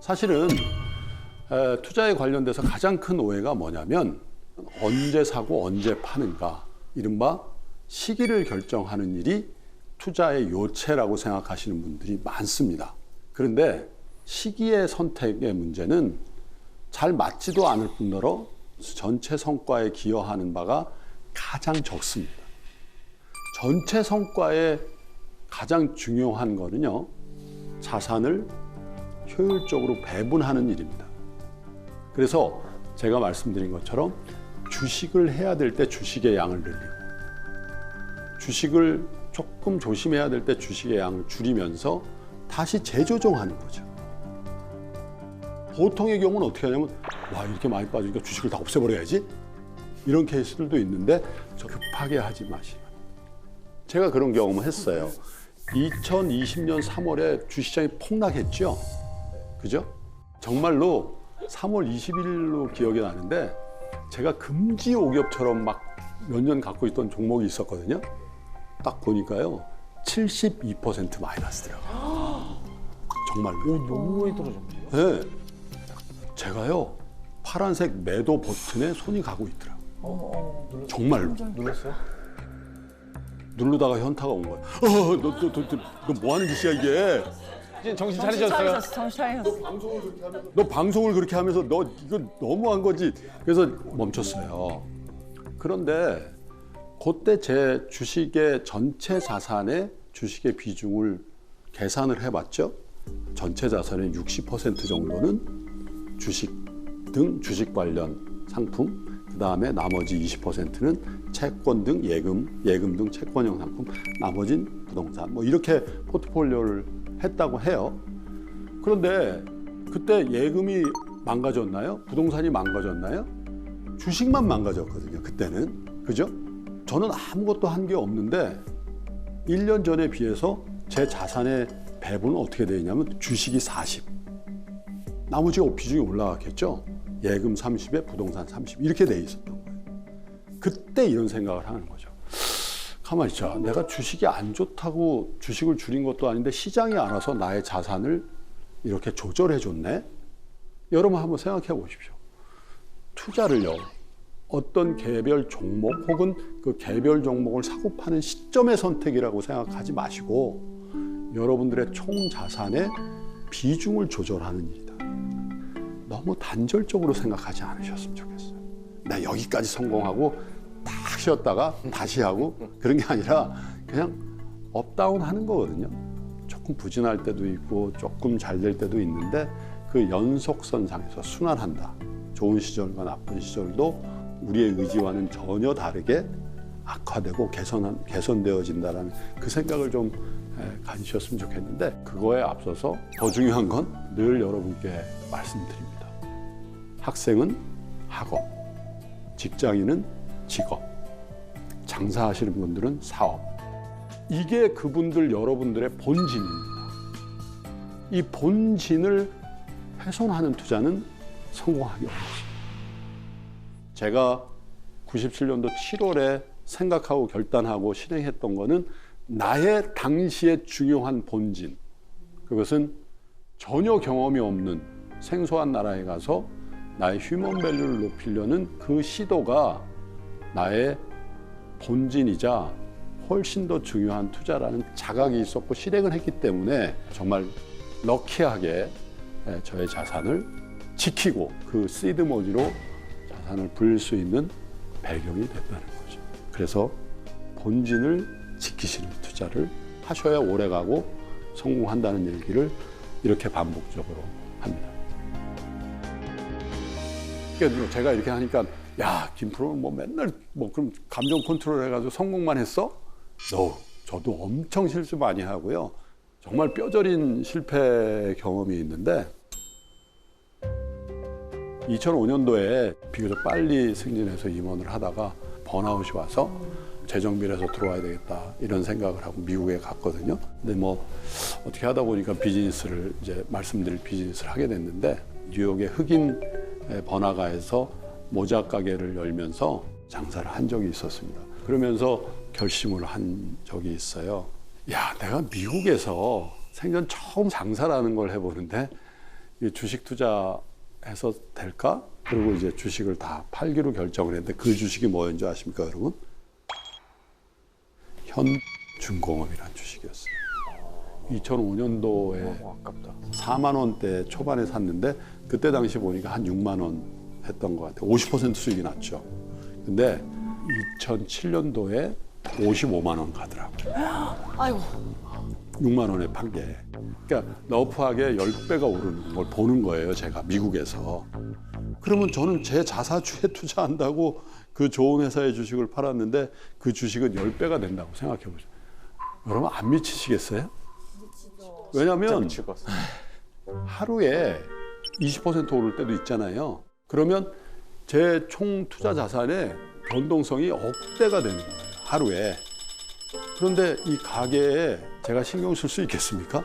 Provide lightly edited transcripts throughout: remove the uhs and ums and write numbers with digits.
사실은 투자에 관련돼서 가장 큰 오해가 뭐냐면 언제 사고 언제 파는가, 이른바 시기를 결정하는 일이 투자의 요체라고 생각하시는 분들이 많습니다. 그런데 시기의 선택의 문제는 잘 맞지도 않을 뿐더러 전체 성과에 기여하는 바가 가장 적습니다. 전체 성과에 가장 중요한 거는요, 자산을 효율적으로 배분하는 일입니다. 그래서 제가 말씀드린 것처럼 주식을 해야 될 때 주식의 양을 늘리고, 주식을 조금 조심해야 될 때 주식의 양을 줄이면서 다시 재조정하는 거죠. 보통의 경우는 어떻게 하냐면, 와, 이렇게 많이 빠지니까 주식을 다 없애버려야지, 이런 케이스들도 있는데 급하게 하지 마시면. 제가 그런 경험을 했어요. 2020년 3월에 주식시장이 폭락했죠. 그죠? 정말로 3월 20일로 기억이 나는데, 제가 금지 오겹처럼 막 몇 년 갖고 있던 종목이 있었거든요. 딱 보니까요, 72% 마이너스더라고요. 정말로. 너무 많이 떨어졌네요. 네. 제가요, 파란색 매도 버튼에 손이 가고 있더라고요. 정말로. 눌렀어요? 누르다가 현타가 온 거예요. 너 뭐 하는 짓이야, 이게? 이제 정신 차리셨어요? 정신 차리셨어. 너 방송을 그렇게 하면서 너 이거 너무한 거지. 그래서 멈췄어요. 그런데 그때 제 주식의 전체 자산의 주식의 비중을 계산을 해봤죠. 전체 자산의 60% 정도는 주식 등 주식 관련 상품, 그 다음에 나머지 20%는 채권 등 예금 등 채권형 상품, 나머지는 부동산, 뭐 이렇게 포트폴리오를 했다고 해요. 그런데 그때 예금이 망가졌나요? 부동산이 망가졌나요? 주식만 망가졌거든요, 그때는. 그죠? 저는 아무것도 한 게 없는데 1년 전에 비해서 제 자산의 배분은 어떻게 되어 있냐면 주식이 40, 나머지가 비중이 올라갔겠죠. 예금 30에 부동산 30 이렇게 돼 있었던 거예요. 그때 이런 생각을 하는 거죠. 가만히 있자. 내가 주식이 안 좋다고 주식을 줄인 것도 아닌데 시장이 알아서 나의 자산을 이렇게 조절해 줬네. 여러분 한번 생각해 보십시오. 투자를요, 어떤 개별 종목 혹은 그 개별 종목을 사고 파는 시점의 선택이라고 생각하지 마시고 여러분들의 총 자산의 비중을 조절하는 일이다. 너무 단절적으로 생각하지 않으셨으면 좋겠어요. 나 여기까지 성공하고 딱 쉬었다가 다시 하고 그런 게 아니라 그냥 업다운 하는 거거든요. 조금 부진할 때도 있고 조금 잘 될 때도 있는데 그 연속선상에서 순환한다. 좋은 시절과 나쁜 시절도 우리의 의지와는 전혀 다르게 악화되고 개선되어진다라는 그 생각을 좀 가지셨으면 좋겠는데, 그거에 앞서서 더 중요한 건 늘 여러분께 말씀드립니다. 학생은 학업, 직장인은 직업, 장사하시는 분들은 사업. 이게 그분들 여러분들의 본진입니다. 이 본진을 훼손하는 투자는 성공하기 어렵습니다. 제가 97년도 7월에 생각하고 결단하고 실행했던 거는 나의 당시의 중요한 본진, 그것은 전혀 경험이 없는 생소한 나라에 가서 나의 휴먼 밸류를 높이려는 그 시도가 나의 본진이자 훨씬 더 중요한 투자라는 자각이 있었고 실행을 했기 때문에 정말 럭키하게 저의 자산을 지키고 그 시드 머니로 자산을 불릴 수 있는 배경이 됐다는 거죠. 그래서 본진을 지키시는 투자를 하셔야 오래가고 성공한다는 얘기를 이렇게 반복적으로 합니다. 그러니까 제가 이렇게 하니까 야, 김프로는 뭐 맨날 뭐 그럼 감정 컨트롤 해가지고 성공만 했어? 저도 엄청 실수 많이 하고요. 정말 뼈저린 실패 경험이 있는데 2005년도에 비교적 빨리 승진해서 임원을 하다가 번아웃이 와서 재정비해서 들어와야 되겠다 이런 생각을 하고 미국에 갔거든요. 근데 뭐 어떻게 하다 보니까 비즈니스를 이제 말씀드릴 비즈니스를 하게 됐는데 뉴욕의 흑인 번화가에서 모자 가게를 열면서 장사를 한 적이 있었습니다. 그러면서 결심을 한 적이 있어요. 야, 내가 미국에서 생전 처음 장사라는 걸 해보는데 이 주식 투자해서 될까? 그리고 이제 주식을 다 팔기로 결정을 했는데 그 주식이 뭐였는지 아십니까, 여러분? 현중공업이라는 주식이었어요. 2005년도에 아깝다. 4만 원대 초반에 샀는데 그때 당시 보니까 한 6만 원 했던 것 같아요. 50% 수익이 났죠. 근데 2007년도에 55만 원 가더라고요. 아이고. 6만 원에 판 게. 그러니까 러프하게 10배가 오르는 걸 보는 거예요, 제가 미국에서. 그러면 저는 제 자사주에 투자한다고 그 좋은 회사의 주식을 팔았는데 그 주식은 10배가 된다고 생각해 보죠. 여러분 안 미치시겠어요? 왜냐하면 미칠 것 같습니다. 하루에 20% 오를 때도 있잖아요. 그러면 제 총 투자 자산의 변동성이 억대가 되는 거예요, 하루에. 그런데 이 가게에 제가 신경 쓸 수 있겠습니까?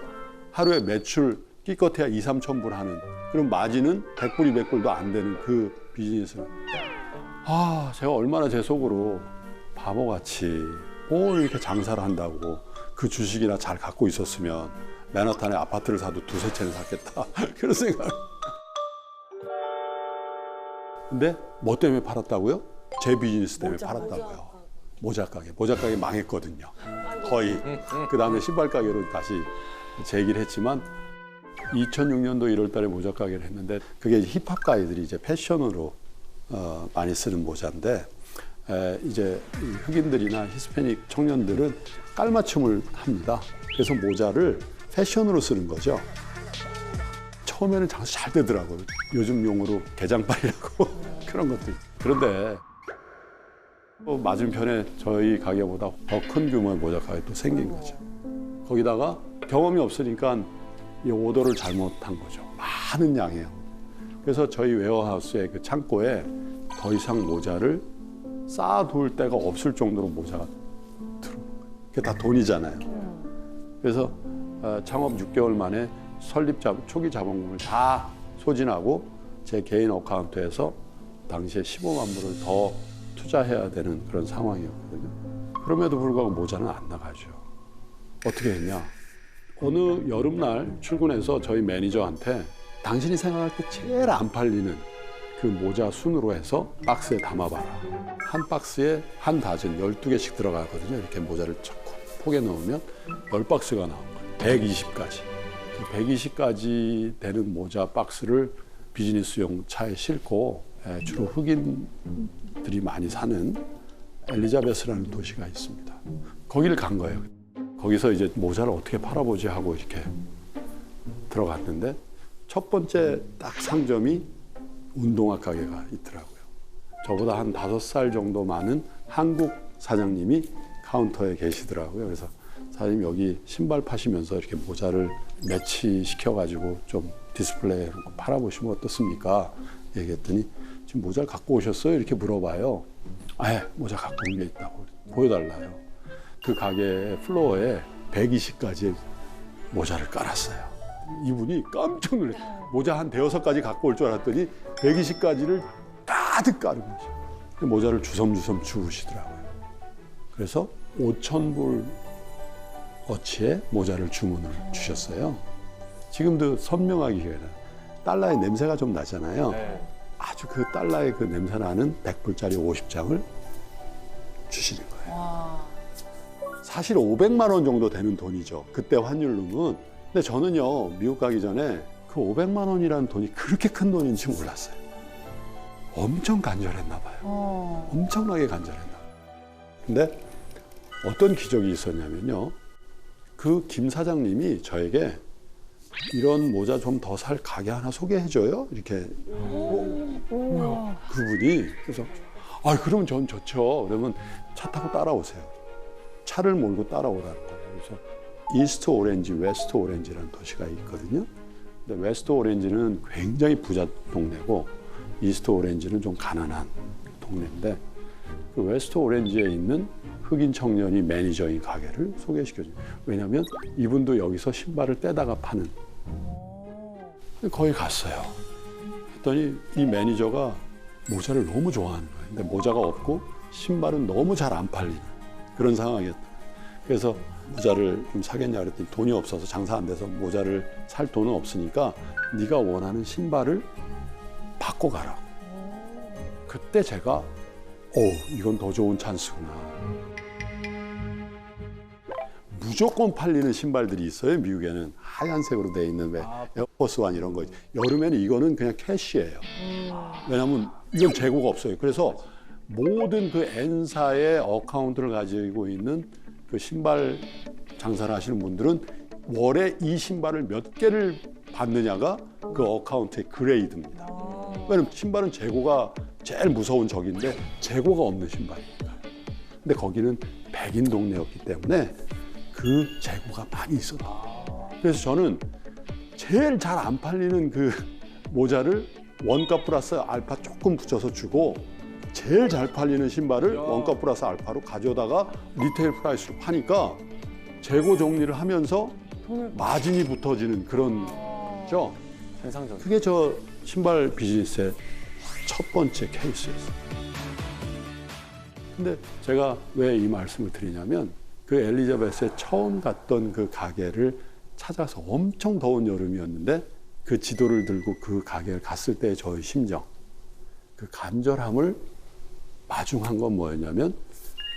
하루에 매출 끼껏해야 2, 3천 불 하는, 그럼 마진은 100불, 200불도 안 되는 그 비즈니스는, 제가 얼마나 제 속으로 바보같이 뭘 이렇게 장사를 한다고, 그 주식이나 잘 갖고 있었으면 맨하탄에 아파트를 사도 두세 채는 샀겠다. 그런 생각. 근데 뭐 때문에 팔았다고요? 제 비즈니스 때문에 팔았다고요. 모자 가게 망했거든요. 거의. 그 다음에 신발 가게로 다시 재기를 했지만 2006년도 1월 달에 모자 가게를 했는데 그게 힙합 가이들이 이제 패션으로 많이 쓰는 모자인데 이제 흑인들이나 히스패닉 청년들은 깔맞춤을 합니다. 그래서 모자를 패션으로 쓰는 거죠. 처음에는 장사 잘 되더라고요. 요즘 용어로 개장빨이라고 그런 것들. 그런데 맞은편에 저희 가게보다 더 큰 규모의 모자 가게 또 생긴 거죠. 거기다가 경험이 없으니까 이 오더를 잘못한 거죠. 많은 양이에요. 그래서 저희 웨어하우스의 그 창고에 더 이상 모자를 쌓아둘 데가 없을 정도로 모자가 들어오는 거예요. 그게 다 돈이잖아요. 그래서 창업 6개월 만에 초기 자본금을 다 소진하고 제 개인 어카운트에서 당시에 15만 불을 더 투자해야 되는 그런 상황이었거든요. 그럼에도 불구하고 모자는 안 나가죠. 어떻게 했냐? 어느 여름날 출근해서 저희 매니저한테 당신이 생각할 때 제일 안 팔리는 그 모자 순으로 해서 박스에 담아봐라. 한 박스에 한 다즌 12개씩 들어가거든요. 이렇게 모자를 포개 넣으면 10박스가 나온 거예요. 120가지. 120가지 되는 모자 박스를 비즈니스용 차에 싣고 주로 흑인들이 많이 사는 엘리자베스라는 도시가 있습니다. 거기를 간 거예요. 거기서 이제 모자를 어떻게 팔아보지 하고 이렇게 들어갔는데 첫 번째 딱 상점이 운동화 가게가 있더라고요. 저보다 한 5살 정도 많은 한국 사장님이 카운터에 계시더라고요. 그래서 사장님 여기 신발 파시면서 이렇게 모자를 매치시켜가지고 좀 디스플레이로 팔아보시면 어떻습니까? 얘기했더니 지금 모자를 갖고 오셨어요? 이렇게 물어봐요. 모자 갖고 온 게 있다고 보여달라요. 그 가게 플로어에 120가지 모자를 깔았어요. 이분이 깜짝 놀랐어요. 모자 한 5가지 갖고 올 줄 알았더니 120가지를 가득 깔은 거죠. 모자를 주섬주섬 주우시더라고요. 그래서 5,000불 어치의 모자를 주문을 주셨어요. 지금도 선명하게 기억나요. 달러의 냄새가 좀 나잖아요. 아주 그 달러의 그 냄새 나는 100불짜리 50장을 주시는 거예요. 와. 사실 500만 원 정도 되는 돈이죠. 그때 환율로는. 근데 저는요, 미국 가기 전에 그 500만 원이라는 돈이 그렇게 큰 돈인지 몰랐어요. 엄청 간절했나 봐요. 엄청나게 간절했나 봐요. 근데 어떤 기적이 있었냐면요. 그 김 사장님이 저에게 이런 모자 좀 더 살 가게 하나 소개해줘요? 이렇게. 그분이. 그래서, 그러면 전 좋죠. 그러면 차 타고 따라오세요. 차를 몰고 따라오라는 거예요. 그래서 이스트 오렌지, 웨스트 오렌지라는 도시가 있거든요. 근데 웨스트 오렌지는 굉장히 부자 동네고, 이스트 오렌지는 좀 가난한 동네인데, 그 웨스트 오렌지에 있는 흑인 청년이 매니저인 가게를 소개시켜줘요. 왜냐하면 이분도 여기서 신발을 떼다가 파는. 거기 갔어요. 했더니 이 매니저가 모자를 너무 좋아하는 거예요. 근데 모자가 없고 신발은 너무 잘 안 팔리는 그런 상황이었다. 그래서 모자를 좀 사겠냐 그랬더니 돈이 없어서 장사 안 돼서 모자를 살 돈은 없으니까 네가 원하는 신발을 바꿔가라고. 그때 제가 이건 더 좋은 찬스구나. 무조건 팔리는 신발들이 있어요. 미국에는 하얀색으로 돼 있는 왜 에어포스 원 이런 거. 여름에는 이거는 그냥 캐시예요. 왜냐하면 이건 재고가 없어요. 그래서 모든 그 N사의 어카운트를 가지고 있는 그 신발 장사를 하시는 분들은 월에 이 신발을 몇 개를 받느냐가 그 어카운트의 그레이드입니다. 왜냐면 신발은 재고가 제일 무서운 적인데 재고가 없는 신발입니다. 근데 거기는 백인 동네였기 때문에 그 재고가 많이 있었다. 그래서 저는 제일 잘 안 팔리는 그 모자를 원가 플러스 알파 조금 붙여서 주고 제일 잘 팔리는 신발을 원가 플러스 알파로 가져다가 리테일 프라이스로 파니까 재고 정리를 하면서 마진이 붙어지는 그런 죠. 현상적. 그게 저 신발 비즈니스의 첫 번째 케이스였어요. 근데 제가 왜 이 말씀을 드리냐면 그 엘리자베스에 처음 갔던 그 가게를 찾아서 엄청 더운 여름이었는데 그 지도를 들고 그 가게를 갔을 때의 저의 심정, 그 간절함을 마중한 건 뭐였냐면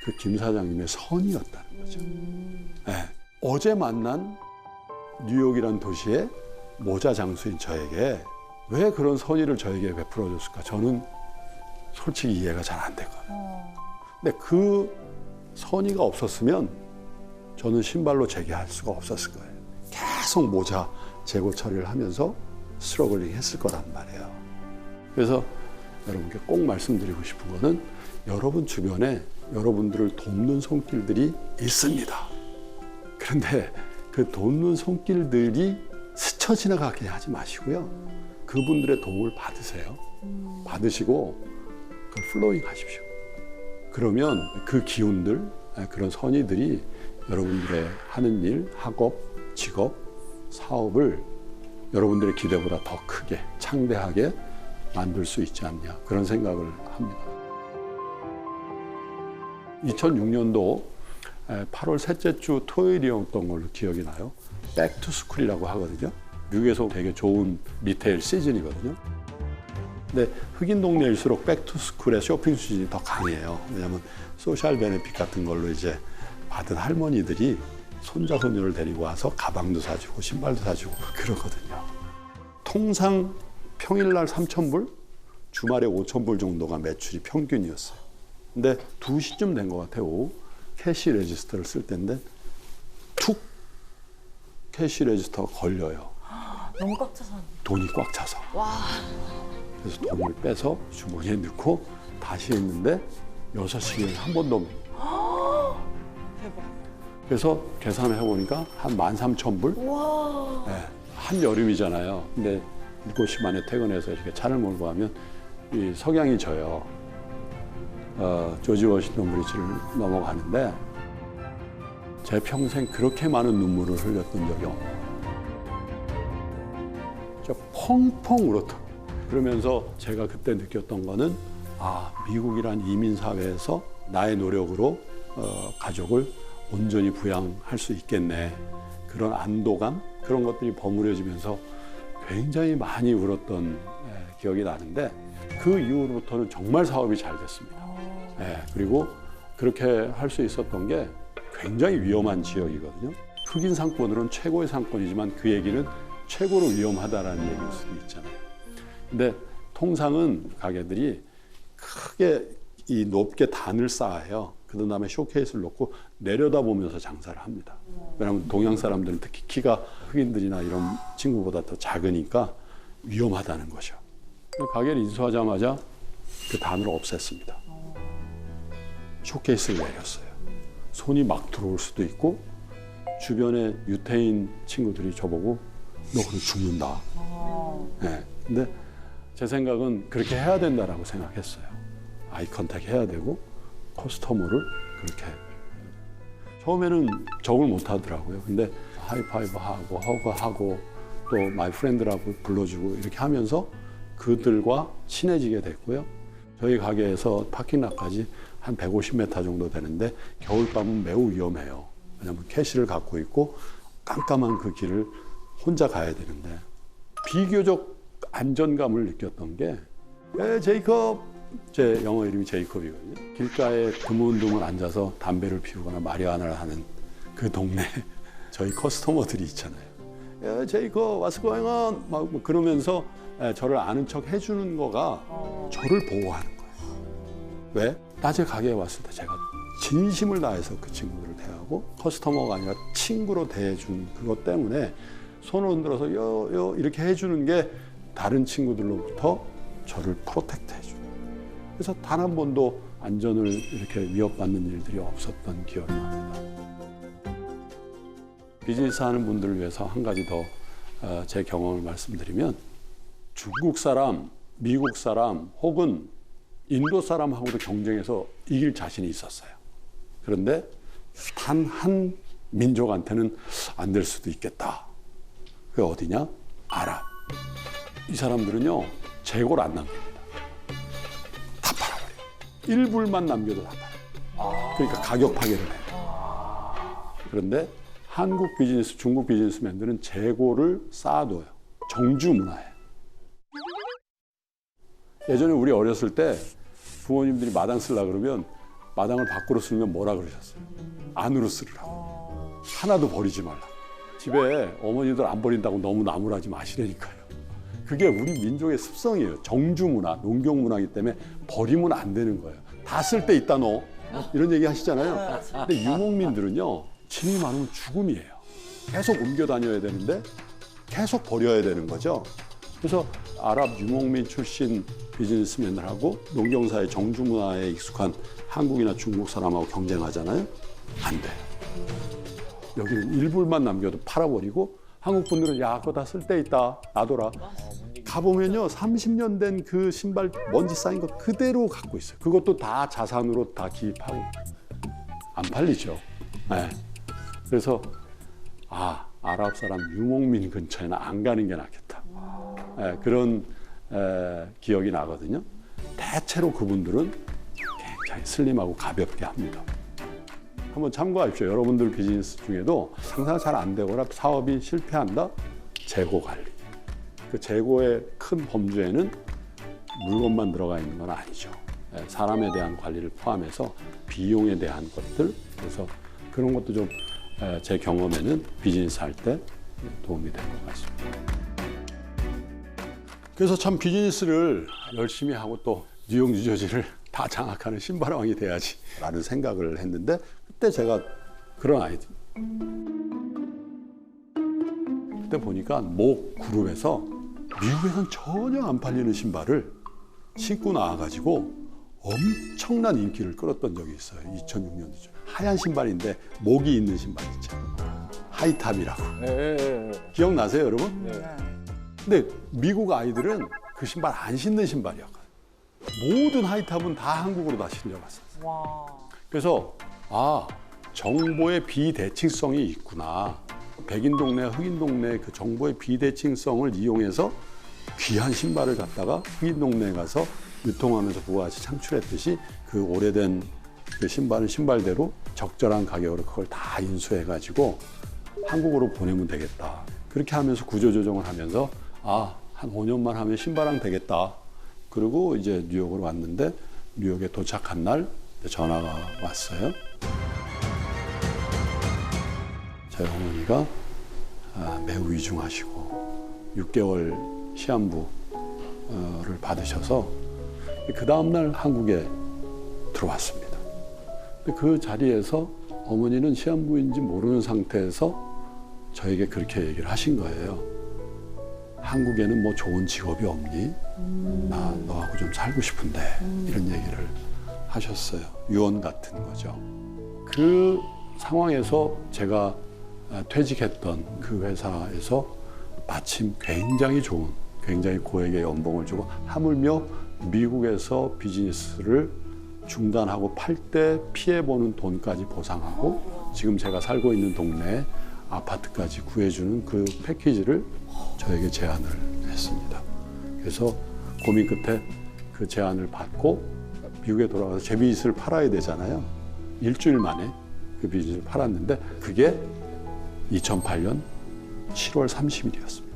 그 김 사장님의 선이었다는 거죠. 네. 어제 만난 뉴욕이란 도시의 모자 장수인 저에게 왜 그런 선의를 저에게 베풀어줬을까? 저는 솔직히 이해가 잘 안 되거든요. 근데 그 선의가 없었으면 저는 신발로 재개할 수가 없었을 거예요. 계속 모자 재고 처리를 하면서 스트러글링 했을 거란 말이에요. 그래서 여러분께 꼭 말씀드리고 싶은 거는 여러분 주변에 여러분들을 돕는 손길들이 있습니다. 그런데 그 돕는 손길들이 스쳐 지나가게 하지 마시고요. 그분들의 도움을 받으세요. 받으시고 그걸 플로잉 하십시오. 그러면 그 기운들, 그런 선의들이 여러분들의 하는 일, 학업, 직업, 사업을 여러분들의 기대보다 더 크게, 창대하게 만들 수 있지 않냐, 그런 생각을 합니다. 2006년도 8월 셋째 주 토요일이었던 걸로 기억이 나요. 백투스쿨이라고 하거든요. 미국에서 되게 좋은 리테일 시즌이거든요. 근데 흑인 동네일수록 백투스쿨의 쇼핑 시즌이 더 강해요. 왜냐하면 소셜 베네핏 같은 걸로 이제 받은 할머니들이 손자 손녀를 데리고 와서 가방도 사주고 신발도 사주고 그러거든요. 통상 평일날 3,000불, 주말에 5,000불 정도가 매출이 평균이었어요. 근데 2시쯤 된 것 같아요. 오후 캐시 레지스터를 쓸 때인데 툭 캐시 레지스터가 걸려요. 너무 꽉 차서. 돈이 꽉 차서. 와. 그래서 돈을 빼서 주머니에 넣고 다시 했는데 6시간에 한 번 더. 대박. 그래서 계산을 해보니까 한 13,000불? 와. 네, 한여름이잖아요. 근데 7시 만에 퇴근해서 이렇게 차를 몰고 가면 이 석양이 져요. 조지 워싱턴 브리지를 넘어가는데 제 평생 그렇게 많은 눈물을 흘렸던 적이 없어요. 진짜 펑펑 울었던. 그러면서 제가 그때 느꼈던 거는 미국이란 이민사회에서 나의 노력으로 가족을 온전히 부양할 수 있겠네. 그런 안도감, 그런 것들이 버무려지면서 굉장히 많이 울었던 기억이 나는데 그 이후로부터는 정말 사업이 잘 됐습니다. 그리고 그렇게 할 수 있었던 게 굉장히 위험한 지역이거든요. 흑인 상권으로는 최고의 상권이지만 그 얘기는 최고로 위험하다라는 얘기일 수도 있잖아요. 근데 통상은 가게들이 크게 이 높게 단을 쌓아요. 그 다음에 쇼케이스를 놓고 내려다보면서 장사를 합니다. 왜냐하면 동양 사람들은 특히 키가 흑인들이나 이런 친구보다 더 작으니까 위험하다는 거죠. 가게를 인수하자마자 그 단을 없앴습니다. 쇼케이스를 내렸어요. 손이 막 들어올 수도 있고 주변에 유태인 친구들이 저보고 너 그럼 죽는다. 네. 근데 제 생각은 그렇게 해야 된다라고 생각했어요. 아이 컨택 해야 되고 커스터머를 그렇게. 처음에는 적응을 못 하더라고요. 근데 하이파이브 하고 허그하고 또 마이 프렌드라고 불러주고 이렇게 하면서 그들과 친해지게 됐고요. 저희 가게에서 파킹락까지 한 150m 정도 되는데 겨울밤은 매우 위험해요. 왜냐하면 캐시를 갖고 있고 깜깜한 그 길을 혼자 가야 되는데 비교적 안전감을 느꼈던 게 제이콥, 제 영어 이름이 제이콥이거든요. 길가에 드문드문 앉아서 담배를 피우거나 마리화나를 하는 그 동네 저희 커스터머들이 있잖아요. 제이콥, what's going on? 막 그러면서 저를 아는 척 해주는 거가 저를 보호하는 거예요. 왜? 낮에 가게에 왔을 때 제가 진심을 다해서 그 친구들을 대하고 커스터머가 아니라 친구로 대해준 그것 때문에 손을 흔들어서 요 이렇게 해주는 게 다른 친구들로부터 저를 프로텍트 해줘요. 그래서 단 한 번도 안전을 이렇게 위협받는 일들이 없었던 기억이 납니다. 비즈니스 하는 분들을 위해서 한 가지 더 제 경험을 말씀드리면 중국 사람, 미국 사람 혹은 인도 사람하고도 경쟁해서 이길 자신이 있었어요. 그런데 단 한 민족한테는 안 될 수도 있겠다. 그게 어디냐? 아랍. 이 사람들은요, 재고를 안 남깁니다. 다 팔아버려요. 1불만 남겨도 다 팔아요. 그러니까 가격 파괴를 해요. 그런데 한국 비즈니스, 중국 비즈니스맨들은 재고를 쌓아둬요. 정주 문화예요. 예전에 우리 어렸을 때 부모님들이 마당 쓰려고 그러면 마당을 밖으로 쓸면 뭐라 그러셨어요? 안으로 쓰라고. 하나도 버리지 말라. 집에 어머니들 안 버린다고 너무 나무라지 마시라니까요. 그게 우리 민족의 습성이에요. 정주 문화, 농경 문화이기 때문에 버리면 안 되는 거예요. 다 쓸 때 있다 너. 이런 얘기 하시잖아요. 근데 유목민들은요, 짐이 많으면 죽음이에요. 계속 옮겨 다녀야 되는데 계속 버려야 되는 거죠. 그래서 아랍 유목민 출신 비즈니스맨들하고 농경사의 정주 문화에 익숙한 한국이나 중국 사람하고 경쟁하잖아요. 안 돼요. 여기는 1불만 남겨도 팔아버리고 한국 분들은 야, 그거 다 쓸 데 있다. 놔둬라. 가보면요, 30년 된 그 신발 먼지 쌓인 거 그대로 갖고 있어요. 그것도 다 자산으로 다 기입하고 안 팔리죠. 네. 그래서 아랍 사람 유목민 근처에는 안 가는 게 낫겠다. 네, 그런 기억이 나거든요. 대체로 그분들은 굉장히 슬림하고 가볍게 합니다. 한번 참고하십시오. 여러분들 비즈니스 중에도 상사가 잘 안 되거나 사업이 실패한다? 재고 관리. 그 재고의 큰 범주에는 물건만 들어가 있는 건 아니죠. 사람에 대한 관리를 포함해서 비용에 대한 것들, 그래서 그런 것도 좀 제 경험에는 비즈니스 할 때 도움이 될 것 같습니다. 그래서 참 비즈니스를 열심히 하고 또 뉴욕, 뉴저지를 다 장악하는 신발왕이 돼야지 라는 생각을 했는데, 그때 제가 그런 아이디어. 그때 보니까 모 그룹에서 미국에선 전혀 안 팔리는 신발을 신고 나와가지고 엄청난 인기를 끌었던 적이 있어요. 2006년도죠. 하얀 신발인데 목이 있는 신발 있죠. 하이탑이라고. 기억나세요, 여러분? 근데 미국 아이들은 그 신발 안 신는 신발이었거든요. 모든 하이탑은 다 한국으로 다 실려갔어요. 와. 그래서 정보의 비대칭성이 있구나. 백인 동네, 흑인 동네 그 정보의 비대칭성을 이용해서 귀한 신발을 갖다가 흑인 동네에 가서 유통하면서 부가가치 창출했듯이 그 오래된 그 신발은 신발대로 적절한 가격으로 그걸 다 인수해가지고 한국으로 보내면 되겠다. 그렇게 하면서 구조조정을 하면서 한 5년만 하면 신발왕 되겠다. 그리고 이제 뉴욕으로 왔는데 뉴욕에 도착한 날 전화가 왔어요. 저희 어머니가 매우 위중하시고 6개월 시한부를 받으셔서 그 다음날 한국에 들어왔습니다. 그 자리에서 어머니는 시한부인지 모르는 상태에서 저에게 그렇게 얘기를 하신 거예요. 한국에는 뭐 좋은 직업이 없니? 나 너하고 좀 살고 싶은데 이런 얘기를 하셨어요. 유언 같은 거죠. 그 상황에서 제가 퇴직했던 그 회사에서 마침 굉장히 좋은, 굉장히 고액의 연봉을 주고 하물며 미국에서 비즈니스를 중단하고 팔 때 피해보는 돈까지 보상하고 지금 제가 살고 있는 동네에 아파트까지 구해주는 그 패키지를 저에게 제안을 했습니다. 그래서 고민 끝에 그 제안을 받고 미국에 돌아가서 제 비즈니스를 팔아야 되잖아요. 일주일 만에 그 비즈니스를 팔았는데 그게 2008년 7월 30일이었습니다.